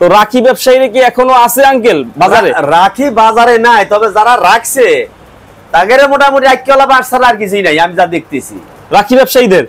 তো রাখি ব্যবসায়ীরা কি এখনো আছে আঙ্কেল বাজারে? রাখি বাজারে নাই, তবে যারা রাখছে তাদের মোটামুটি আইকিওলা বাড়ছাড়া আর কিছুই নাই আমি যা দেখতেছি। রাখি ব্যবসায়ীদের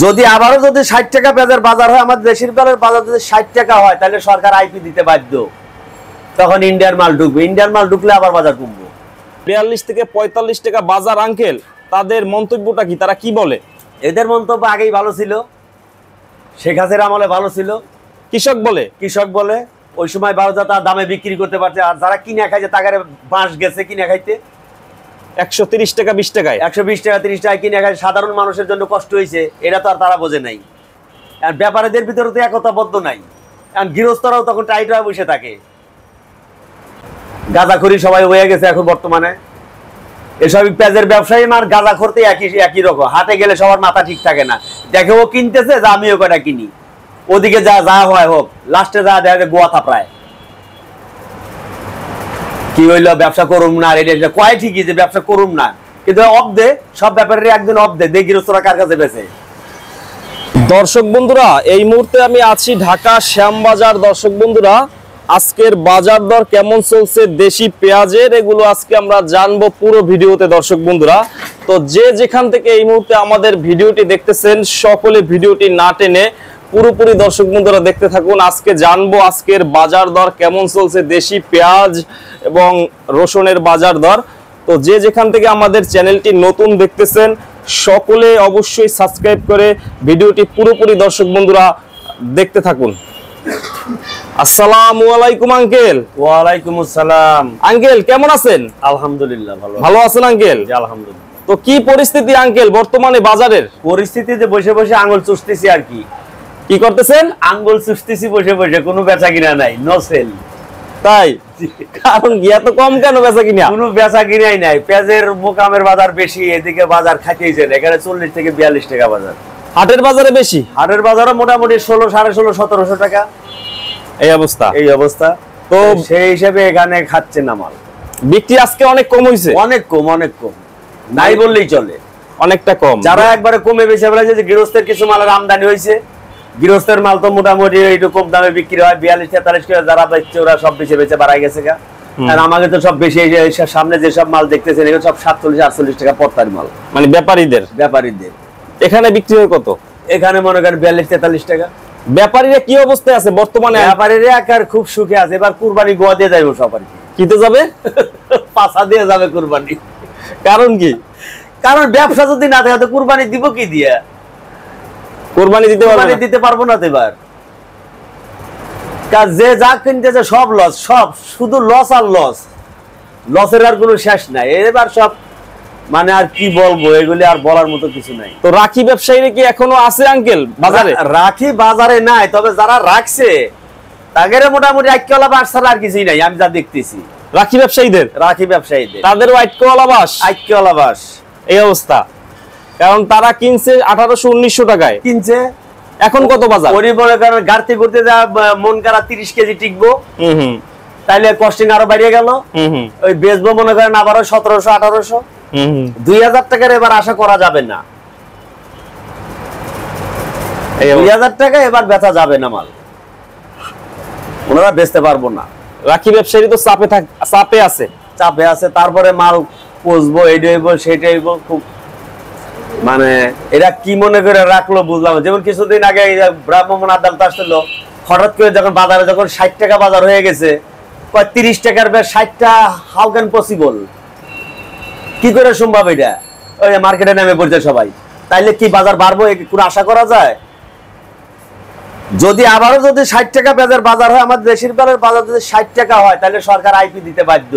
যদি আবারও যদি 60 টাকা পেঁয়াজের বাজার হয়, আমাদের দেশের বেলার বাজার যদি 60 টাকা হয়, তাহলে সরকার আইপি দিতে বাধ্য। তখন ইন্ডিয়ান মাল ঢুকবে, ইন্ডিয়ান মাল ঢুকলে আবার বাজার কমবে। 42 থেকে 45 টাকা বাজার আঙ্কেল, তাদের মন্তব্যটা কি, তারা কি বলে? এদের মন্তব্য আগেই ভালো ছিল, শেখ হাসিনার আমলে ভালো ছিল। কৃষক বলে ওই সময় বারোজাতা দামে বিক্রি করতে পারছে, আর যারা কিনে খাইছে তাগারে বাঁশ গেছে কিনে খাইতে 130 টাকা 20 টাকায়, 120 টাকা 30 টাকা কিনে খাই। সাধারণ মানুষের জন্য কষ্ট হয়েছে, এটা তো আর তারা বোঝে নাই। আর ব্যাপারীদের ভিতরে তো একতাবদ্ধ নাই, কারণ গৃহস্থরাও তখন টাইট হয়ে বসে থাকে। গাঁজাখড়ি সবাই হয়ে গেছে এখন বর্তমানে। এসব পেঁয়াজের ব্যবসায়ী আর গাঁজাখড়তে একই রকম। হাটে গেলে সবার মাথা ঠিক থাকে না, দেখে ও কিনতেছে যে আমিও কয়টা কিনি, ওদিকে যা হয় হোক, লাস্টে যা দেখা গোয়া থাপড়ায়। কি হইলো, ব্যবসা করুম না, এটা কয় ঠিকই যে ব্যবসা করুম না, কিন্তু অবদে সব ব্যাপারে একদিন অবদে দেখ গৃহস্থরা কার কাছে বেছে। দর্শক বন্ধুরা, এই মুহূর্তে আমি আছি ঢাকা শ্যামবাজার। দর্শক বন্ধুরা, আজকের বাজার দর কেমন চলছে দেশি পেঁয়াজের, এগুলো আজকে আমরা জানবো পুরো ভিডিওতে। দর্শক বন্ধুরা, তো যে যেখান থেকে এই মুহূর্তে আমাদের ভিডিওটি দেখতেছেন, সকলে ভিডিওটি না টেনে পুরোপুরি দর্শক বন্ধুরা দেখতে থাকুন। আজকে জানবো আজকের বাজার দর কেমন চলছে, দেশি পেঁয়াজ এবং রসুনের বাজার দর। তো যে যেখান থেকে আমাদের চ্যানেলটি নতুন দেখতেছেন, সকলে অবশ্যই সাবস্ক্রাইব করে ভিডিওটি পুরোপুরি দর্শক বন্ধুরা দেখতে থাকুন। আসসালামু আলাইকুম আঙ্কেল। ওয়ালাইকুম আসসালাম। আঙ্কেল কেমন আছেন? আলহামদুলিল্লাহ ভালো আছেন আঙ্কেল? আলহামদুলিল্লাহ। তো কি পরিস্থিতি আঙ্কেল বর্তমানে বাজারের? পরিস্থিতিতে বসে বসে আঙুল চুষতেছি আর কি। কি করতেছেন? আঙ্গুল চুষতেছি বসে বসে, কোনো বেচা কিনা নাই, নো সেল। তাই? কারণ এত কম কেন বেচা কিনা? কোনো বেচা কিনাই নাই। পেঁয়াজের মোকামের বাজার বেশি, এদিকে বাজার খাইতেইছে না। এখানে 40 থেকে 42 টাকা বাজার। হাটের বাজারে বেশি? হাটের বাজারও মোটামুটি 16, 16.5, 1700 টাকা এই অবস্থা। তো সেই হিসেবে এখানে খাচ্ছে না মাল। বিক্রি আজকে অনেক কম হয়েছে? অনেক কম নাই বললেই চলে, অনেকটা কম। যারা একবারে কমে বেশি বলেছে যে গৃহস্থের কিছু মালের আমদানি হয়েছে, গৃহস্থের মাল তো মোটামুটি একটু কম দামে বিক্রি হয়। 42-43 করে যারা বেচছে ওরা সব বেশি বাড়াই গেছে গা। আর আমাকে তো সব বেশি, সামনে যেসব মাল দেখতেছেন এগুলো সব 47-48 টাকা পড়তার মাল, মানে ব্যাপারীদের। এখানে বিক্রি হয় কত? এখানে মনে করেন 42-43 টাকা। ব্যাপারীরা কি অবস্থায় আছে বর্তমানে? ব্যাপারীরা একার খুব সুখে আছে। এবার কুরবানি গোয়া দিয়ে যাইব সব আর কি। কিতে যাবে? পাছা দিয়ে যাবে কুরবানি। কারণ কি? কারণ ব্যবসা যদি না থাকে তো কুরবানি দিব কি দিয়ে? কুরবানি দিতে পারবো না। এবার যে যা কিনতেছে সব লস, সব শুধু লস আর লস, লসের আর কোনো শেষ নাই। এবার সব মানে আর কি বলবো, এগুলি আর বলার মতো কিছু নাই। তো রাখি ব্যবসায়ীরা কি এখনো আছে আঙ্কেল বাজারে? রাখি বাজারে নাই, তবে যারা রাখছে তাদের মোটামুটি আইকিওলা বাড়ছাড়া আর কিছুই নাই আমি যা দেখতেছি। রাখি ব্যবসায়ীদের তাদেরও আইকিওলা বাস এই অবস্থা। কারণ তারা কিনছে 1800-1900 টাকায় কিনছে। এখন কত বাজার? ওরই মনে করেন গাড়তে করতে যা মন করা 30 কেজি টিকবো, তাইলে কস্টিং আরো বাড়িয়ে গেল। ওই বেচবো মনে করেন আবারও 1700-1800, 2000 টাকার এবার আশা করা যাবে না। 2000 টাকা এবার বেচা যাবে না মাল, ওনারা বেচতে পারবো না। রাখি ব্যবসায়ী তো চাপে আছে। তারপরে মাল পচবো, এইটা হইব সেটা হইব, খুব মানে এরা কি মনে করে রাখলো বুঝলাম। যেমন কিছুদিন আগে ব্রাহ্মণ আদালত আসছিল, হঠাৎ করে যখন বাজারে যখন 60 টাকা বাজার হয়ে গেছে, 30 টাকার 60টা হাউ ক্যান পসিবল? কি করে সম্ভব এটা? ওই মার্কেটে নেমে পড়ছে সবাই, তাইলে কি বাজার বাড়বো কোনো আশা করা যায়? যদি আবারও 60 টাকা পেঁয়াজের বাজার হয়, আমাদের দেশের বেলার বাজার যদি 60 টাকা হয়, তাহলে সরকার আইপি দিতে বাধ্য।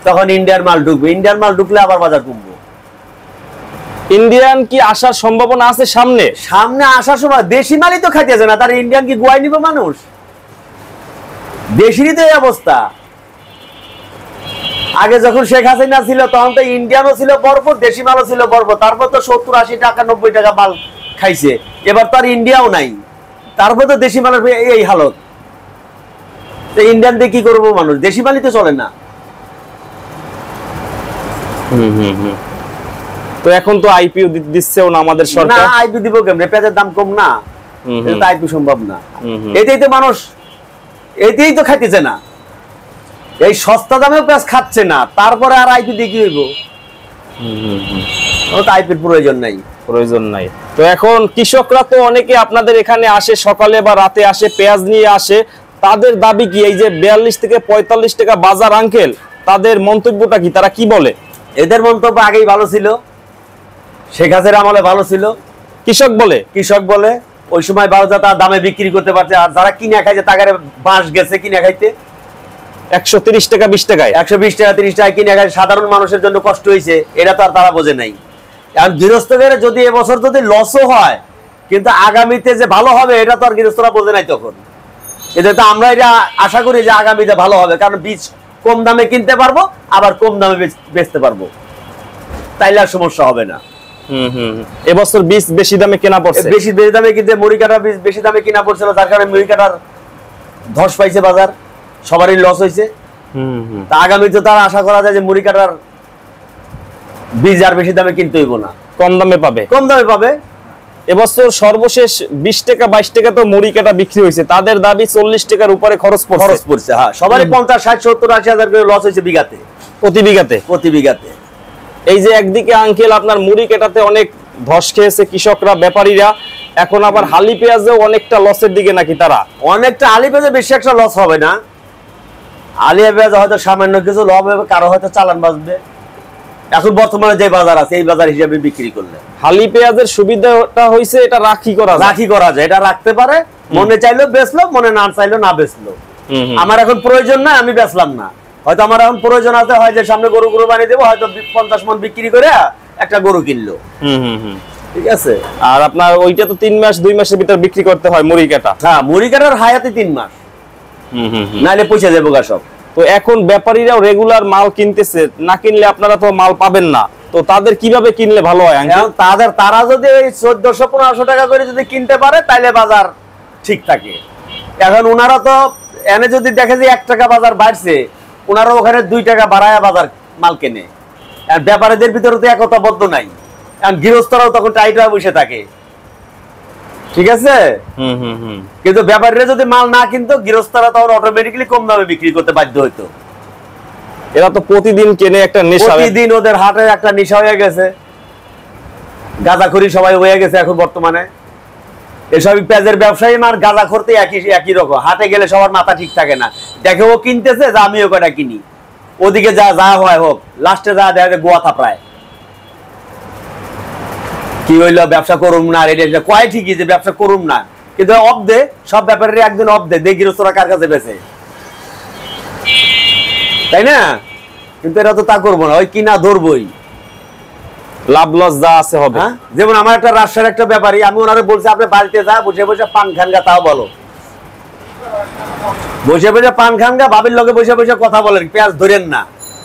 তখন ইন্ডিয়ান মাল ঢুকবে, ইন্ডিয়ান মাল ঢুকলে আবার বাজার কমবে। ইন্ডিয়ান কি আসার সম্ভাবনা আছে সামনে আসার সময়? দেশি মালই তো খাইতেছে না, তার ইন্ডিয়ান কি গোয়াই নিবে মানুষ? দেশিরই তো এই অবস্থা। আগে যখন শেখ হাসিনা ছিল তখন তো ইন্ডিয়ানও ছিল বরফ, দেশি মালও ছিল বরফ। তারপর তো 70-80 টাকা 90 টাকা মাল খাইছে। এবার তো আর ইন্ডিয়াও নাই, তারপর তো দেশি মালের এই হালত। ইন্ডিয়ান দিয়ে কি করবো মানুষ? দেশি মালই তো চলে না। তো এখন তো আইপিও দিচ্ছেও না আমাদের সরকার। না, আইপি দিব কেমনে? পেঁয়াজের দাম কম না, আইপি সম্ভব না। এটাই তো মানুষ এতেই তো খাইতেছে না, এই সস্তা দামেও পেঁয়াজ খাচ্ছে না, তারপরে আর আইপি দিয়ে কি হইব? আইপির প্রয়োজন নাই, প্রয়োজন নাই। তো এখন কৃষকরা তো অনেকে আপনাদের এখানে আসে, সকালে বা রাতে আসে, পেঁয়াজ নিয়ে আসে, তাদের দাবি কি এই যে 42 থেকে 45 টাকা বাজার আঙ্কেল, তাদের মন্তব্যটা কি, তারা কি বলে? এদের মন্তব্য আগেই ভালো ছিল, শেখ হাসিনার আমলে ভালো ছিল। কৃষক বলে ওই সময় বাজারটা দামে বিক্রি করতে পারছে, আর যারা কিনে খাইছে তাগারে বাঁশ গেছে কিনে খাইতে 130 টাকা 20 টাকায়, 120 টাকা 30 টাকা কিনে খাই। সাধারণ মানুষের জন্য কষ্ট হয়েছে, এটা তো আর তারা বোঝে নাই। আর গৃহস্থদের যদি এবছর যদি লসও হয়, কিন্তু আগামীতে যে ভালো হবে এটা তো আর গৃহস্থরা বোঝে নাই তখন। এটা তো আমরা এটা আশা করি যে আগামীতে ভালো হবে, কারণ বীজ কম দামে কিনতে পারবো, আবার কম দামে বেচতে পারবো, তাইলে আর সমস্যা হবে না। এবছর বীজ বেশি দামে কেনা পড়ছে, বেশি দামে কিনতে, মুড়ি কাটার বীজ বেশি দামে কিনা পড়ছিল, যার কারণে মুড়ি কাটার ধস পাইছে বাজার, সবারই লস হয়েছে। তা আগামীতে তার আশা করা যায় যে মুড়ি কাটার বীজ আর বেশি দামে কিনতে হইব না, কম দামে পাবে। এবছর সর্বশেষ 20 টাকা 22 টাকা তো মুড়ি কাটা বিক্রি হয়েছে, তাদের দাবি 40 টাকার উপরে খরচ পড়ছে। হ্যাঁ, সবারই 50, 60, 70, 80 হাজার করে লস হয়েছে প্রতি বিঘাতে। এই যে একদিকে আঙ্কেল আপনার মুড়ি কাটাতে অনেক ধস খেয়েছে কৃষকরা, ব্যাপারীরা, এখন আবার হালি পেঁয়াজেও অনেকটা লসের দিকে নাকি তারা? অনেকটা, আলি পেঁয়াজে বেশি একটা লস হবে না, আলিয়া পেঁয়াজ হয়তো সামান্য কিছু লস হবে, কারো হয়তো চালান বাঁচবে। এখন বর্তমানে যে বাজার আছে এই বাজার হিসাবে বিক্রি করলে হালি পেঁয়াজের সুবিধাটা হইছে এটা রাখি করা যায়, এটা রাখতে পারে, মনে চাইলো বেচলো, মনে না চাইলো না বেচলো। আমার এখন প্রয়োজন না, আমি বেচলাম না, হয়তো আমার এখন প্রয়োজন আছে, হয় যে সামনে গরু বানিয়ে দেবো, হয়তো 50 মণ বিক্রি করে একটা গরু কিনলো, ঠিক আছে। আর আপনার ওইটা তো 3 মাস 2 মাসের ভিতর বিক্রি করতে হয় মুড়ি কাটা। হ্যাঁ, মুড়ি কাটার হায়াতে 3 মাস, নাইলে পয়সা দেবো গা সব। তো এখন ব্যাপারীরাও রেগুলার মাল কিনতেছে, না কিনলে আপনারা তো মাল পাবেন না, তো তাদের কিভাবে কিনলে ভালো হয়? তারা যদি 1400-1500 টাকা করে যদি কিনতে পারে তাইলে বাজার ঠিক থাকে। এখন ওনারা তো এনে যদি দেখে যে 1 টাকা বাজার বাড়ছে, ওনারা ওখানে 2 টাকা বাড়ায় বাজার মাল কেনে। আর ব্যাপারীদের ভিতরে তো একতাবদ্ধ নাই, এখন গৃহস্থরাও তখন টাইট হয়ে বসে থাকে, ঠিক আছে। কিন্তু ব্যাপারীরা যদি মাল না কিনতো, গৃহস্থরা তখন অটোমেটিক্যালি কম দামে বিক্রি করতে বাধ্য হইতো। এরা তো প্রতিদিন কেনে, একটা নেশা, প্রতিদিন ওদের হাটে একটা নেশা হয়ে গেছে, গাঁজাখড়ি সবাই হয়ে গেছে এখন বর্তমানে। এসব পেঁয়াজের ব্যবসায়ী আর গাঁজাখড়তে একই রকম, হাটে গেলে সবার মাথা ঠিক থাকে না, দেখে ও কিনতেছে যা আমিও কটা কিনি, ওদিকে যা হয় হোক, লাস্টে যা দেখা যায় গোয়া থাপড়ায় কি হইলো, ব্যবসা করুম না, এটা কয় ঠিকই যে ব্যবসা করুম না, কিন্তু অবদে সব ব্যাপারে একদিন অবদে দেখ গৃহস্থরা কার কাছে বেছে, তাই না? কিন্তু এরা তো তা করবো না, ওই কিনা ধরবই, লাভ লস যা আছে হবে। যেমন আমার একটা রাজশাহীর একটা ব্যাপারী, আমি ওনারে বলছি আপনি বাড়িতে যা বসে বসে পান খান গা, তাও বলো, বসে বসে পান খান গা, ভাবির লগে বসে বসে কথা বলেন, পেঁয়াজ ধরেন না,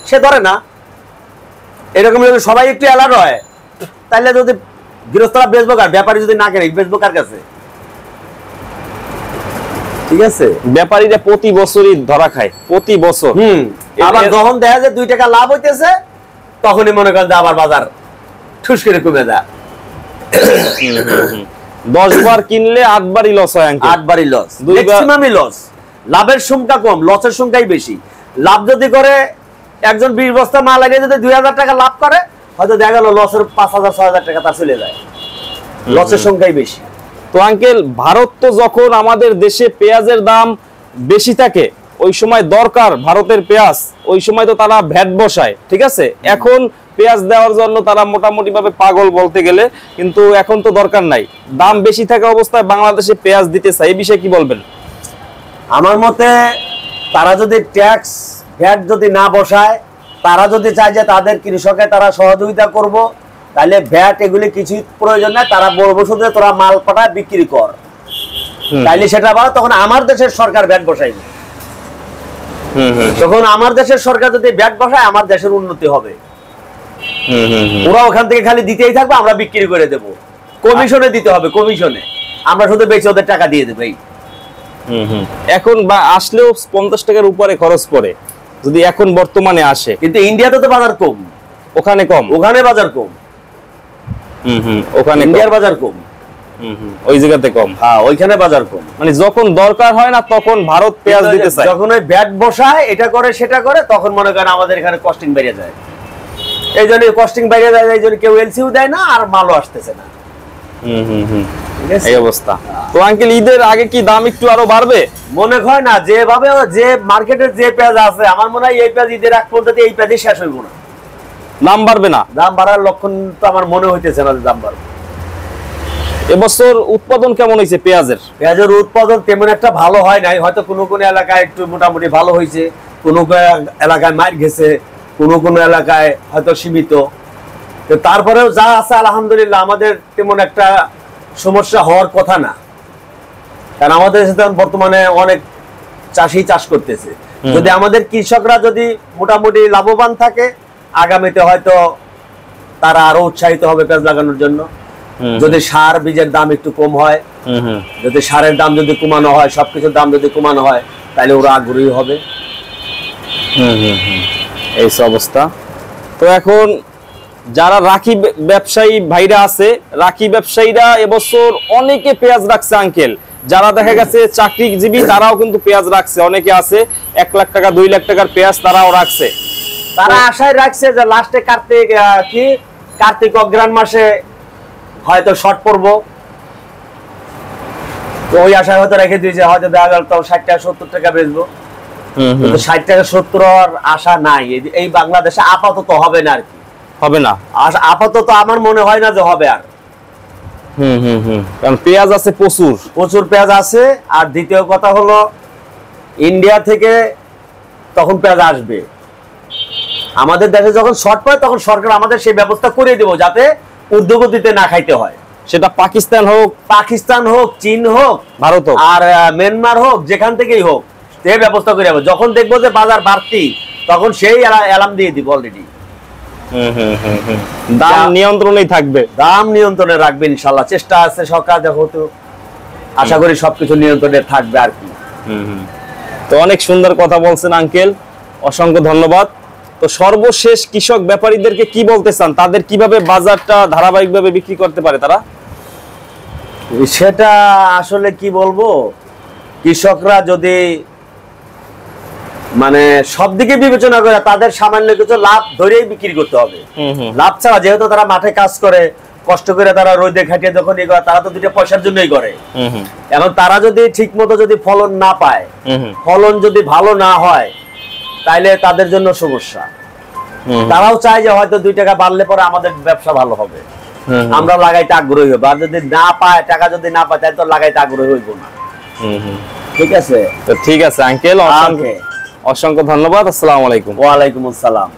সে ধরে না। এরকম যদি সবাই একটু অ্যালার্ট হয়, তাহলে যদি গৃহস্থরা বেচবো কার, ব্যাপারী যদি না কেনে বেচবো কার কাছে, ঠিক আছে। ব্যাপারীরা প্রতি বছরই ধরা খায়, প্রতি বছর। আবার যখন দেখা যায় 2 টাকা লাভ হইতেছে, তখনই মনে করেন যে আবার বাজার ঠুস করে কমে যায়। 10 বার কিনলে 8 বারই লস হয়, 8 বারই লস, ম্যাক্সিমামই লস। লাভের সংখ্যা কম, লসের সংখ্যাই বেশি। লাভ যদি করে একজন 20 বস্তা মাল লাগিয়ে যদি 2000 টাকা লাভ করে, হয়তো দেখা গেল লসের 5000-6000 টাকা তার চলে যায়, লসের সংখ্যাই বেশি। তো আঙ্কেল, ভারত তো যখন আমাদের দেশে পেঁয়াজের দাম বেশি থাকে, ওই সময় দরকার ভারতের পেঁয়াজ, ওই সময় তো তারা ভ্যাট বসায়, ঠিক আছে। এখন পেঁয়াজ দেওয়ার জন্য তারা মোটামুটি ভাবে পাগল বলতে গেলে, কিন্তু এখন তো দরকার নাই, দাম বেশি থাকা অবস্থায় বাংলাদেশে পেঁয়াজ দিতে চায়, এই বিষয়ে কি বলবেন? আমার মতে তারা যদি ট্যাক্স ভ্যাট যদি না বসায়, তারা যদি চায় যে তাদের কৃষকের তারা সহযোগিতা করব, তাহলে ভ্যাট এগুলি কিছু প্রয়োজন নাই, তারা বলবো শুধু তোরা মাল পাঠা বিক্রি কর, তাইলে সেটা আবার তখন আমার দেশের সরকার ভ্যাট বসাইবে। তখন আমার দেশের সরকার যদি ভ্যাট বসায়, আমার দেশের উন্নতি হবে। ওরা ওখান থেকে খালি দিতেই থাকবে, আমরা বিক্রি করে দেব, কমিশনে দিতে হবে, কমিশনে আমরা শুধু বেশি ওদের টাকা দিয়ে দেবো। এখন বা আসলেও 50 টাকার উপরে খরচ পড়ে যদি এখন বর্তমানে আসে, কিন্তু ইন্ডিয়াতে তো বাজার কম, ওখানে কম, ওখানে বাজার কম, ওখানে ইন্ডিয়ার বাজার কম। ওই জায়গাতে কম। হ্যাঁ, ওইখানে বাজার কম। মানে যখন দরকার হয় না তখন ভারত পেঁয়াজ দিতে চায়, যখন ওই ব্যাট বসায় এটা করে সেটা করে তখন মনে করেন আমাদের এখানে কস্টিং বেড়ে যায়। এই জন্য কস্টিং বেড়ে যায়, এই জন্য কেউ এলসিও দেয় না আর মালও আসতেছে না। এই অবস্থা। তো আঙ্কেল ঈদের আগে কি দাম একটু আরো বাড়বে? মনে হয় না, যেভাবে যে মার্কেটে যে পেঁয়াজ আছে আমার মনে হয় এই পেঁয়াজ ঈদের আগ পর্যন্ত এই পেঁয়াজই শেষ হইব না। দাম বাড়বে না? দাম বাড়ার লক্ষণ তো আমার মনে হইতেছে না যে দাম বাড়বে। এবছর উৎপাদন কেমন হয়েছে পেঁয়াজের? পেঁয়াজের উৎপাদন তেমন একটা ভালো হয় নাই, হয়তো কোনো কোনো এলাকায় একটু মোটামুটি ভালো হয়েছে, কোনো এলাকায় মার গেছে, কোনো কোনো এলাকায় হয়তো সীমিত। তো তারপরেও যা আছে আলহামদুলিল্লাহ, আমাদের তেমন একটা সমস্যা হওয়ার কথা না, কারণ আমাদের বর্তমানে অনেক চাষি চাষ করতেছে। যদি আমাদের কৃষকরা যদি মোটামুটি লাভবান থাকে, আগামীতে হয়তো তারা আরো উৎসাহিত হবে পেঁয়াজ লাগানোর জন্য। যদি সার বীজের দাম একটু কম হয়, যদি সারের দাম যদি কমানো হয়, সবকিছুর দাম যদি কমানো হয়, তাহলে ওরা আগ্রহী হবে। এই অবস্থা। তো এখন যারা রাখি ব্যবসায়ী ভাইরা আছে, রাখি ব্যবসায়ীরা এবছর অনেকে পেঁয়াজ রাখছে আঙ্কেল। যারা দেখা গেছে চাকরিজীবী তারাও কিন্তু পেঁয়াজ রাখছে, অনেকে আছে 1 লাখ টাকা 2 লাখ টাকার পেঁয়াজ তারাও রাখছে। তারা আশায় রাখছে যে লাস্টে কার্তিক অগ্রহায়ণ মাসে হয়তো শর্ট পড়বো, তো ওই আশায় হয়তো রেখে দিয়েছে, হয়তো দেখা গেল তো 60 টাকা 70 টাকা বেচবো। 60 টাকা 70 আশা নাই এই বাংলাদেশে, আপাতত হবে না আর কি, হবে না আপাতত, আমার মনে হয় না যে হবে আর। কারণ পেঁয়াজ আছে প্রচুর প্রচুর পেঁয়াজ আছে। আর দ্বিতীয় কথা হলো ইন্ডিয়া থেকে তখন পেঁয়াজ আসবে, আমাদের দেশে যখন শর্ট পায় তখন সরকার আমাদের সেই ব্যবস্থা করে দেব যাতে উদ্যোগতিতে না খাইতে হয়। সেটা পাকিস্তান হোক, চীন হোক, ভারত হোক, আর মিয়ানমার হোক, যেখান থেকেই হোক, সেই ব্যবস্থা করে দেবো। যখন দেখবো যে বাজার বাড়তি তখন সেই অ্যালার্ম দিয়ে দিব অলরেডি। দাম নিয়ন্ত্রণেই থাকবে, দাম নিয়ন্ত্রণে রাখবে ইনশাল্লাহ, চেষ্টা আছে সরকার, দেখো তো আশা করি সবকিছু নিয়ন্ত্রণে থাকবে আর কি। তো অনেক সুন্দর কথা বলছেন আঙ্কেল, অসংখ্য ধন্যবাদ। তো সর্বশেষ কৃষক ব্যাপারীদেরকে কি বলতে চান, তাদের কিভাবে বাজারটা ধারাবাহিকভাবে বিক্রি করতে পারে তারা? সেটা আসলে কি বলবো, কৃষকরা যদি মানে সব দিকে বিবেচনা করে তাদের সামান্য কিছু লাভ ধরেই বিক্রি করতে হবে। লাভ ছাড়া, যেহেতু তারা মাঠে কাজ করে, কষ্ট করে তারা রোদে খাটিয়ে যখন ই করে, তারা তো 2টা পয়সার জন্যই করে। এখন তারা যদি ঠিক মতো যদি ফলন না পায়, ফলন যদি ভালো না হয়, তাইলে তাদের জন্য সমস্যা। তারাও চায় যে হয়তো 2 টাকা বাড়লে পরে আমাদের ব্যবসা ভালো হবে, আমরা লাগাইতে আগ্রহী হবো। আর যদি না পায়, টাকা যদি না পায়, তাহলে তো লাগাইতে আগ্রহী হইব না। ঠিক আছে, তো ঠিক আছে আঙ্কেল, অসংখ্য ধন্যবাদ। আসসালামু আলাইকুম। ওয়ালাইকুম আসসালাম।